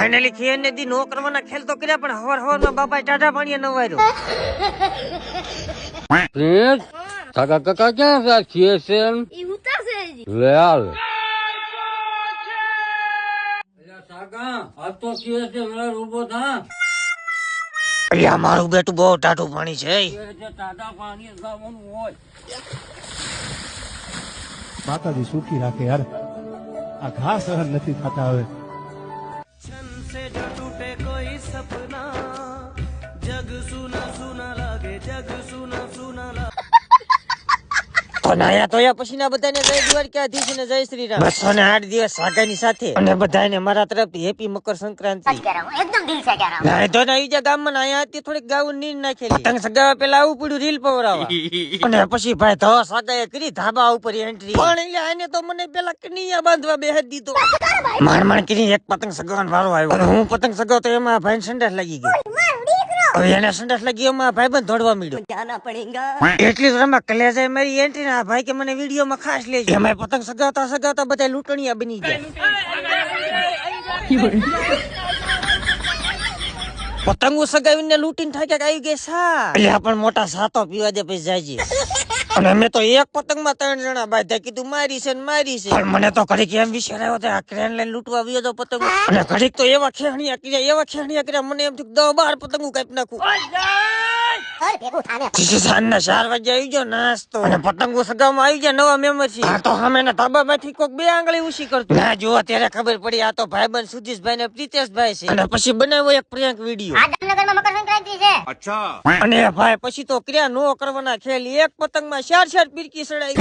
Finally ખેર ને દી નો કરવાના ખેલ તો કર્યા પણ હવાર હવારમાં બાપા ટાટા પાણીએ નવાર્યો. પ્રિન્સ કાકા કાકા ક્યાં રાખીએ છે ઈ ઉતારશે જી. લે આવે કાકા આ તો કે છે મેળા ઉભો થા અલ્યા મારું બેટું બહુ ટાટું પાણી છે. ટાટા પાણી જવાનું હોય માતાજી સુખી રાખે યાર આ ઘા સહન નથી થતા હવે. તો નાયા તો પછી ના બધાને જય દ્વારકાધીશ ને જય શ્રી રામ. 208 દિવસ સાગાની સાથે અને બધાને મારા તરફથી હેપી મકર સંક્રાંતિ. एकदम दिल से कह रहा हूँ. ના તો ના ઈજા ગામમાં નાયા હતી થોડીક ગાવું નીંદ નાખેલી. પતંગ સગાવા પેલા આવું પડ્યું રીલ પવરાવા અને પછી ભાઈ ધવા સાગાએ કરી ધાબા ઉપર એન્ટ્રી. પણ એટલે આને તો મને પેલા કનૈયા બાંધવા બેહદ દીધો. માણ કરી એક પતંગ સગાવાનો વારો આવ્યો અને હું પતંગ સગાવતો એમાં ભાઈ સંડાસ લાગી ગઈ. હવે એને સંડાસ લાગી એમાં ભાઈ બંધ દોડવા મળ્યો. जाना पड़ेगा. એટલી રમા કલેજાએ મારી એન્ટ્રી ના ભાઈ કે મને વિડીયોમાં ખાસ લેજો. એમાં પતંગ સગાવતા સગાવતા બધા લૂંટણીયા બની ગયા. પતંગો સગાવીને લૂંટીને થાક્યા આવી ગઈ સા. એટલે પણ મોટા સાતો પીવા દે પછી જાજે. અને મેં તો એક પતંગમાં 3 જણા બાંધ્યા. કીધું મારી છે ને મારી છે. પણ મને તો ઘડીક એમ વિચાર આવ્યો આ ક્રેન લઈને લૂંટવા આવ્યો તો પતંગ. અને ઘડીક તો એવા ખેહણિયા કર્યા મને એમ થયું 10-12 પતંગો કાપી નાખું. સાંજના 4 વાગે આવી ગયો નાસ્તો અને પતંગો સગાવવામાં આવી ગયા નવા મેમ્બર. આ તો સામે ધાબામાંથી કોક 2 આંગળી ઊંચી કરતું. ના જો ત્યારે ખબર પડી આ તો ભાઈબંધ સુધીશભાઈ ને પ્રિતેશભાઈ છે. અને પછી બનાવ્યો એક પ્રેન્ક વિડીયો. આ જામનગરમાં મકર સંક્રાંતિ છે. અને ભાઈ પછી તો ક્રિયા નો કરવાના ખેલ. એક પતંગમાં 4 પીરકી સડાઈ.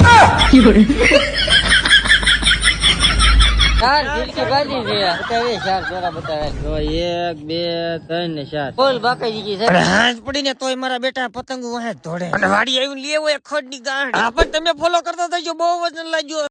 ચાર ફીરકી બાજી છે. બતાવે 4 જોરા બતાવે. જો 1 2 3 ને 4 બોલ બાકાજી કી છે. અને હાથ પડીને તોય મારા બેટા પતંગો વાહે ધોડે. અને વાડી આવીને લેવો એક ખડની ગાંઠ. આ પણ તમે ફોલો કરતા થજો બહુ વજન લાગ્યો.